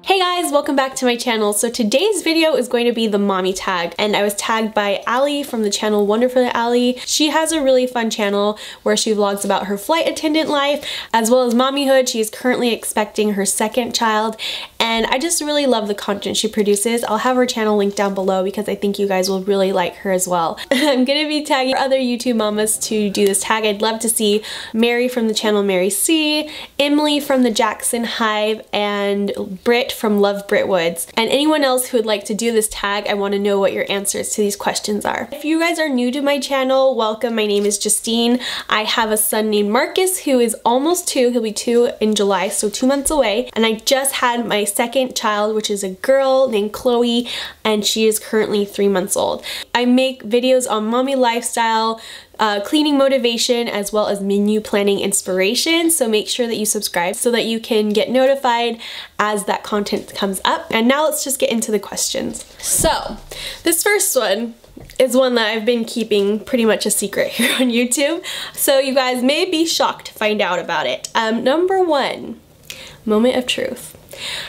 Hey guys, welcome back to my channel. So today's video is going to be the mommy tag, and I was tagged by Allie from the channel Wonderful Allie. She has a really fun channel where she vlogs about her flight attendant life as well as mommyhood. She is currently expecting her second child, and I just really love the content she produces. I'll have her channel linked down below because I think you guys will really like her as well. I'm gonna be tagging other YouTube mamas to do this tag. I'd love to see Mary from the channel Mary C, Emily from the Jackson Hive, and Britt from Love Britt Woods. And anyone else who would like to do this tag, I want to know what your answers to these questions are. If you guys are new to my channel, welcome. My name is Justine. I have a son named Marcus who is almost 2. He'll be 2 in July, so 2 months away. And I just had my second child, which is a girl named Chloe, and she is currently 3 months old. I make videos on mommy lifestyle, cleaning motivation, as well as menu planning inspiration, so make sure that you subscribe so that you can get notified as that content comes up. And now let's just get into the questions. So this first one is one that I've been keeping pretty much a secret here on YouTube, so you guys may be shocked to find out about it. Number 1, moment of truth.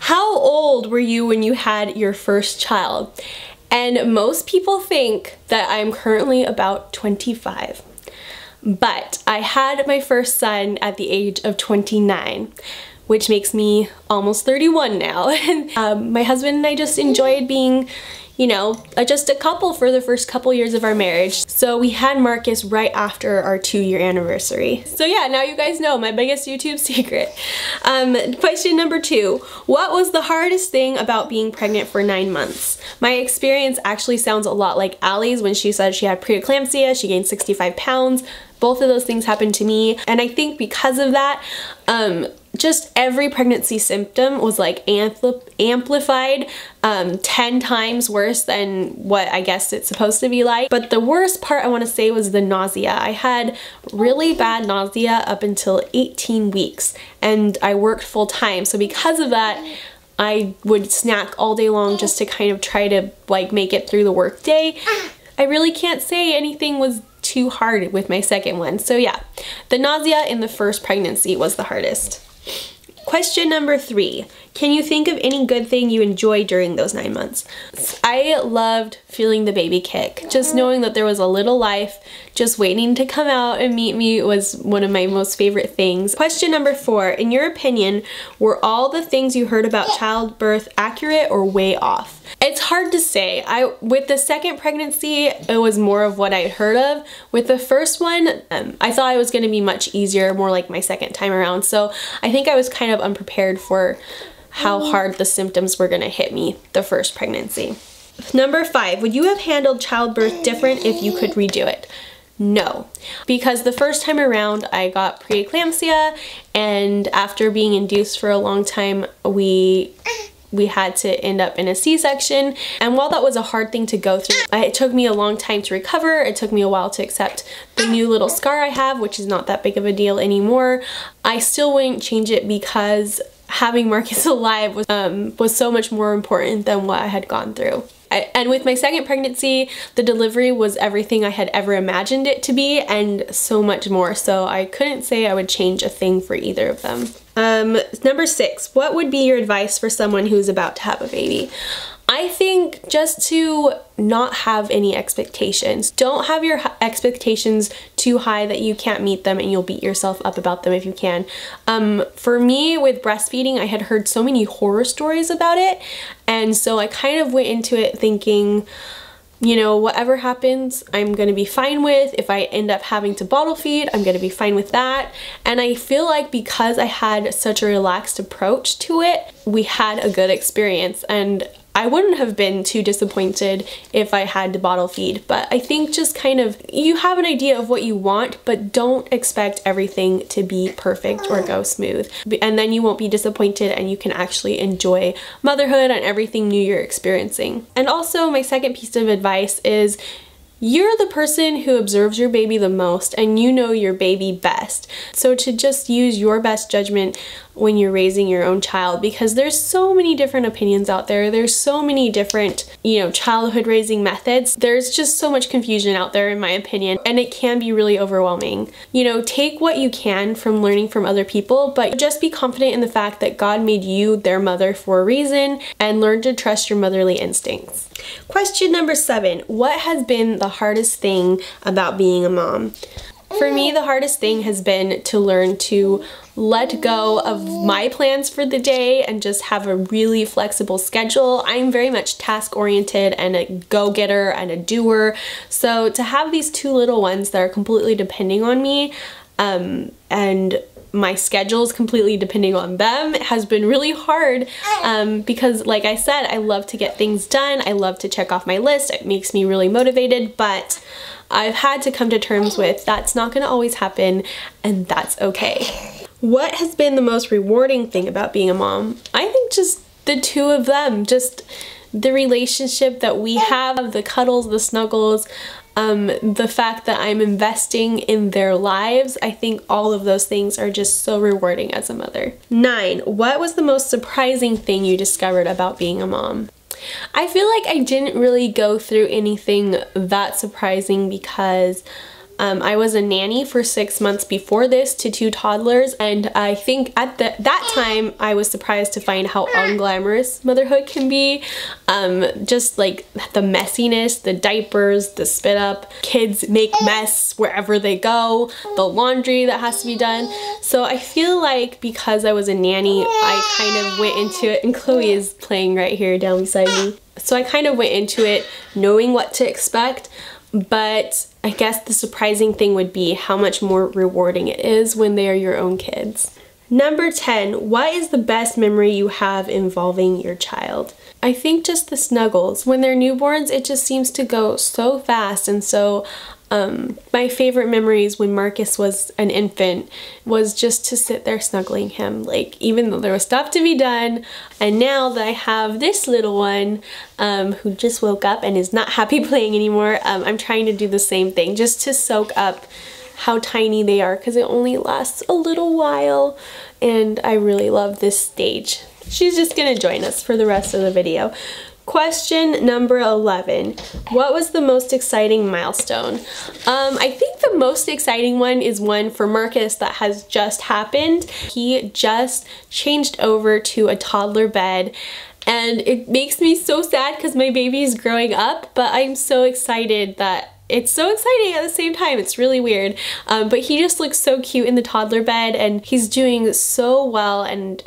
How old were you when you had your first child? And most people think that I'm currently about 25. But I had my first son at the age of 29, which makes me almost 31 now. And my husband and I just enjoyed being, you know, just a couple for the first couple years of our marriage. So we had Marcus right after our 2-year anniversary. So yeah, now you guys know my biggest YouTube secret. Question number 2, what was the hardest thing about being pregnant for 9 months? My experience actually sounds a lot like Allie's when she said she had preeclampsia, she gained 65 pounds. Both of those things happened to me, and I think because of that, just every pregnancy symptom was like amplified 10 times worse than what I guess it's supposed to be like. But the worst part I want to say was the nausea. I had really bad nausea up until 18 weeks, and I worked full time, so because of that I would snack all day long just to kind of try to like make it through the work day. I really can't say anything was too hard with my second one. So yeah, the nausea in the first pregnancy was the hardest. Question number 3, can you think of any good thing you enjoyed during those 9 months? I loved feeling the baby kick. Just knowing that there was a little life just waiting to come out and meet me was one of my most favorite things. Question number 4, in your opinion, were all the things you heard about childbirth accurate or way off? It's hard to say. With the second pregnancy, it was more of what I had heard of. With the first one, I thought it was going to be much easier, more like my second time around. So I think I was kind of unprepared for how hard the symptoms were going to hit me the first pregnancy. Number 5, would you have handled childbirth different if you could redo it? No, because the first time around I got preeclampsia, and after being induced for a long time, we had to end up in a C-section. And while that was a hard thing to go through, it took me a long time to recover. It took me a while to accept the new little scar I have, which is not that big of a deal anymore. I still wouldn't change it because having Marcus alive was so much more important than what I had gone through. And with my second pregnancy, the delivery was everything I had ever imagined it to be and so much more. So I couldn't say I would change a thing for either of them. Number 6, what would be your advice for someone who's about to have a baby? I think just to not have any expectations. Don't have your expectations too high that you can't meet them and you'll beat yourself up about them if you can. For me, with breastfeeding, I had heard so many horror stories about it, and so I kind of went into it thinking, you know, whatever happens, I'm gonna be fine with. If I end up having to bottle feed, I'm gonna be fine with that. And I feel like because I had such a relaxed approach to it, we had a good experience, and I wouldn't have been too disappointed if I had to bottle feed. But I think just kind of, you have an idea of what you want, but don't expect everything to be perfect or go smooth. And then you won't be disappointed and you can actually enjoy motherhood and everything new you're experiencing. And also, my second piece of advice is You're the person who observes your baby the most and you know your baby best. So to just use your best judgment when you're raising your own child, because there's so many different opinions out there. There's so many different, childhood raising methods. There's just so much confusion out there in my opinion, and it can be really overwhelming. Take what you can from learning from other people, but just be confident in the fact that God made you their mother for a reason, and learn to trust your motherly instincts. Question number 7, what has been the hardest thing about being a mom? For me, the hardest thing has been to learn to let go of my plans for the day and just have a really flexible schedule. I'm very much task oriented and a go-getter and a doer. So to have these 2 little ones that are completely depending on me, and my schedule is completely depending on them, has been really hard because, like I said, I love to get things done. I love to check off my list. It makes me really motivated, but I've had to come to terms with that's not going to always happen, and that's okay. What has been the most rewarding thing about being a mom? I think just the 2 of them, just the relationship that we have, the cuddles, the snuggles, the fact that I'm investing in their lives. I think all of those things are just so rewarding as a mother. 9, what was the most surprising thing you discovered about being a mom? I feel like I didn't really go through anything that surprising because I was a nanny for 6 months before this to 2 toddlers, and I think at that time I was surprised to find how unglamorous motherhood can be. Just like the messiness, the diapers, the spit up, kids make mess wherever they go, the laundry that has to be done. So I feel like because I was a nanny, I kind of went into it, and Chloe is playing right here down beside me. So I kind of went into it knowing what to expect. But I guess the surprising thing would be how much more rewarding it is when they are your own kids. Number 10, what is the best memory you have involving your child? I think just the snuggles. When they're newborns, it just seems to go so fast, and so my favorite memories when Marcus was an infant was just to sit there snuggling him, like even though there was stuff to be done. And now that I have this little one who just woke up and is not happy playing anymore, I'm trying to do the same thing, just to soak up how tiny they are, because it only lasts a little while, and I really love this stage. She's just gonna join us for the rest of the video. Question number 11, what was the most exciting milestone? I think the most exciting one is one for Marcus that has just happened. He just changed over to a toddler bed, and it makes me so sad because my baby is growing up, but I'm so excited that it's so exciting at the same time. It's really weird. But he just looks so cute in the toddler bed, and he's doing so well, and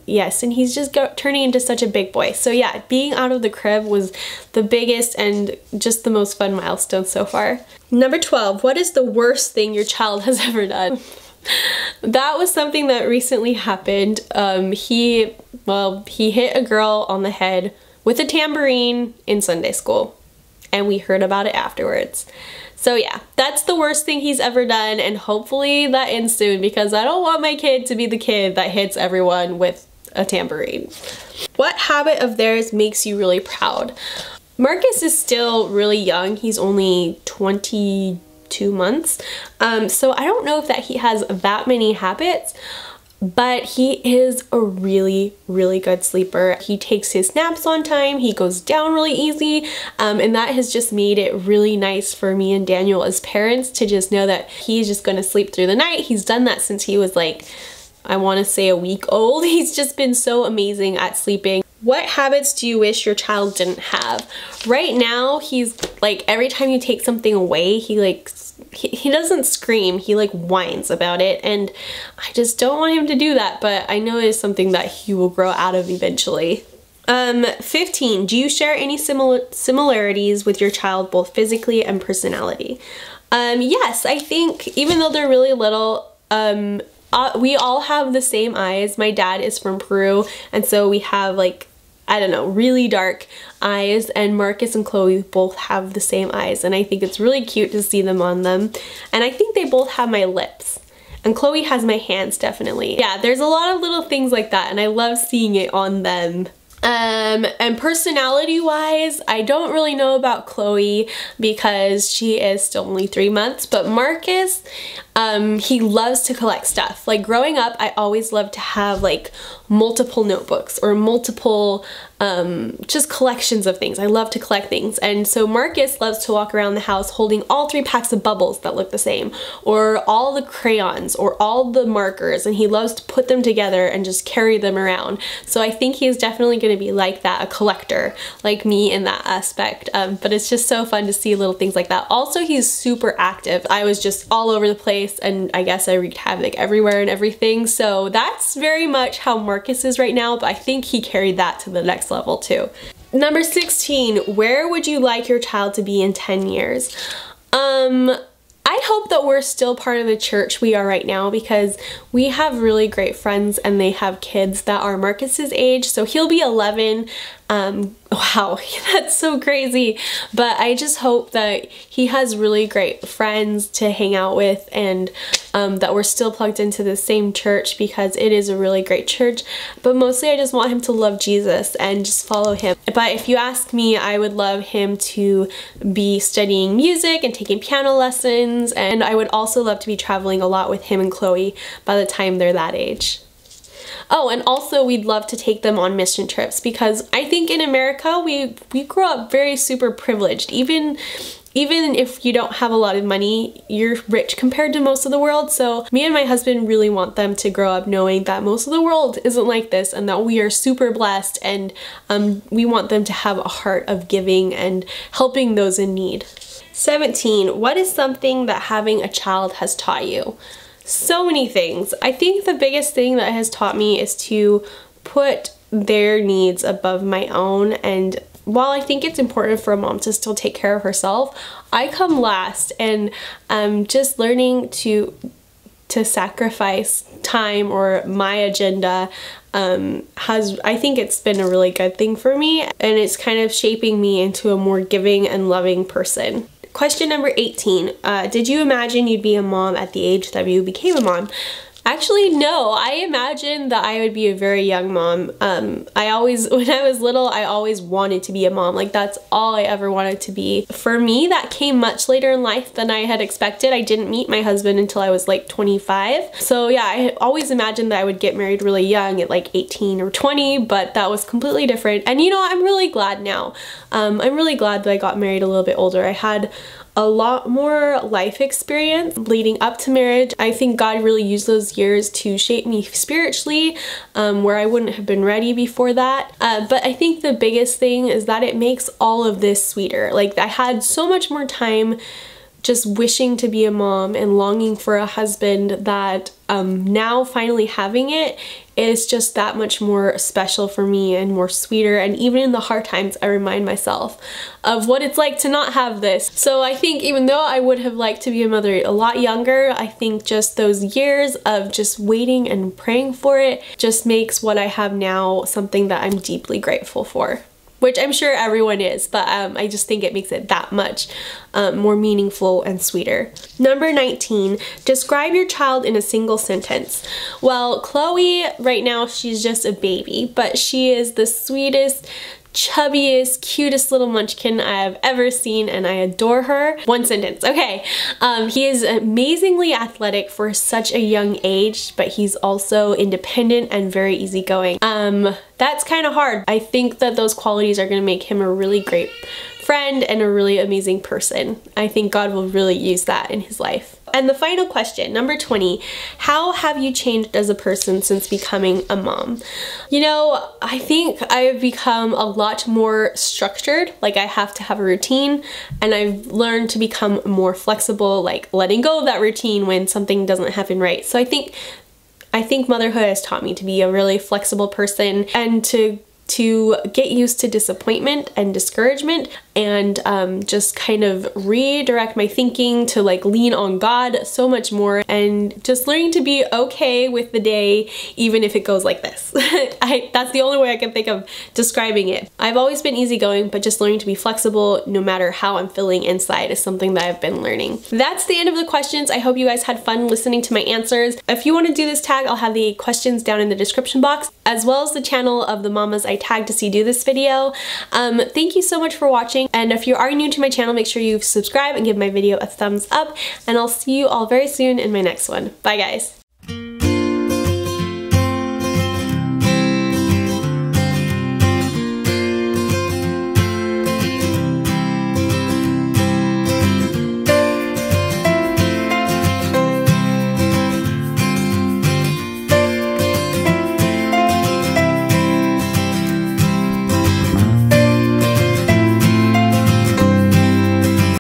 yes, and he's just turning into such a big boy. So yeah, being out of the crib was the biggest and just the most fun milestone so far. Number 12, what is the worst thing your child has ever done? That was something that recently happened. He hit a girl on the head with a tambourine in Sunday school, and we heard about it afterwards. So yeah, that's the worst thing he's ever done, and hopefully that ends soon, because I don't want my kid to be the kid that hits everyone with a tambourine. What habit of theirs makes you really proud? Marcus is still really young. He's only 22 months. So I don't know if that he has that many habits, but he is a really, really good sleeper. He takes his naps on time, he goes down really easy, and that has just made it really nice for me and Daniel as parents to just know that he's just gonna sleep through the night. He's done that since he was like, I wanna say a week old. He's just been so amazing at sleeping. What habits do you wish your child didn't have? Right now, he's like, every time you take something away, he doesn't scream, he like whines about it, and I just don't want him to do that, but I know it is something that he will grow out of eventually. 15, do you share any similarities with your child, both physically and personality? Yes, I think even though they're really little, we all have the same eyes. My dad is from Peru, and so we have like, I don't know, really dark eyes, and Marcus and Chloe both have the same eyes, and I think it's really cute to see them on them. And I think they both have my lips, and Chloe has my hands, definitely. Yeah, there's a lot of little things like that, and I love seeing it on them. And personality wise, I don't really know about Chloe because she is still only 3 months, but Marcus, he loves to collect stuff. Like growing up, I always loved to have like multiple notebooks or multiple just collections of things. I love to collect things. And so Marcus loves to walk around the house holding all 3 packs of bubbles that look the same, or all the crayons, or all the markers, and he loves to put them together and just carry them around. So I think he's definitely going to be like that, a collector, like me in that aspect. But it's just so fun to see little things like that. Also, he's super active. I was just all over the place, and I guess I wreaked havoc everywhere and everything. So that's very much how Marcus is right now, but I think he carried that to the next level too. Number 16, where would you like your child to be in 10 years? I hope that we're still part of the church we are right now, because we have really great friends and they have kids that are Marcus's age. So he'll be 11. Wow, that's so crazy. But I just hope that he has really great friends to hang out with, and that we're still plugged into the same church, because it is a really great church. But mostly I just want him to love Jesus and just follow him. But if you ask me, I would love him to be studying music and taking piano lessons, and I would also love to be traveling a lot with him and Chloe by the time they're that age. Oh, and also we'd love to take them on mission trips, because I think in America we grew up very super privileged. Even if you don't have a lot of money, you're rich compared to most of the world. So me and my husband really want them to grow up knowing that most of the world isn't like this, and that we are super blessed, and we want them to have a heart of giving and helping those in need. 17, what is something that having a child has taught you? So many things. I think the biggest thing that it has taught me is to put their needs above my own. And while I think it's important for a mom to still take care of herself, I come last, and just learning to sacrifice time or my agenda I think it's been a really good thing for me, and it's kind of shaping me into a more giving and loving person. Question number 18, did you imagine you'd be a mom at the age that you became a mom? Actually, no. I imagined that I would be a very young mom. When I was little, I always wanted to be a mom. Like, that's all I ever wanted to be. For me, that came much later in life than I had expected. I didn't meet my husband until I was like 25. So yeah, I always imagined that I would get married really young at like 18 or 20, but that was completely different. And you know, I'm really glad now. I'm really glad that I got married a little bit older. I had a lot more life experience leading up to marriage. I think God really used those years to shape me spiritually, where I wouldn't have been ready before that. But I think the biggest thing is that it makes all of this sweeter. Like, I had so much more time just wishing to be a mom and longing for a husband that now finally having it is just that much more special for me and more sweeter. And even in the hard times, I remind myself of what it's like to not have this. So I think even though I would have liked to be a mother a lot younger, I think just those years of just waiting and praying for it just makes what I have now something that I'm deeply grateful for. Which I'm sure everyone is, but I just think it makes it that much more meaningful and sweeter. Number 19, describe your child in a single sentence. Well, Chloe, right now, she's just a baby, but she is the sweetest, chubbiest, cutest little munchkin I've ever seen, and I adore her. One sentence, okay. He is amazingly athletic for such a young age, but he's also independent and very easygoing. That's kind of hard. I think that those qualities are gonna make him a really great friend and a really amazing person. I think God will really use that in his life. And the final question, number 20, how have you changed as a person since becoming a mom? You know, I think I've become a lot more structured. Like, I have to have a routine, and I've learned to become more flexible, like letting go of that routine when something doesn't happen right. So I think motherhood has taught me to be a really flexible person and to get used to disappointment and discouragement. and just kind of redirect my thinking to like lean on God so much more, and just learning to be okay with the day even if it goes like this. That's the only way I can think of describing it. I've always been easygoing, but just learning to be flexible no matter how I'm feeling inside is something that I've been learning. That's the end of the questions. I hope you guys had fun listening to my answers. If you want to do this tag, I'll have the questions down in the description box, as well as the channel of the mamas I tagged to see do this video. Thank you so much for watching, and if you are new to my channel, make sure you subscribe and give my video a thumbs up, and I'll see you all very soon in my next one. Bye guys!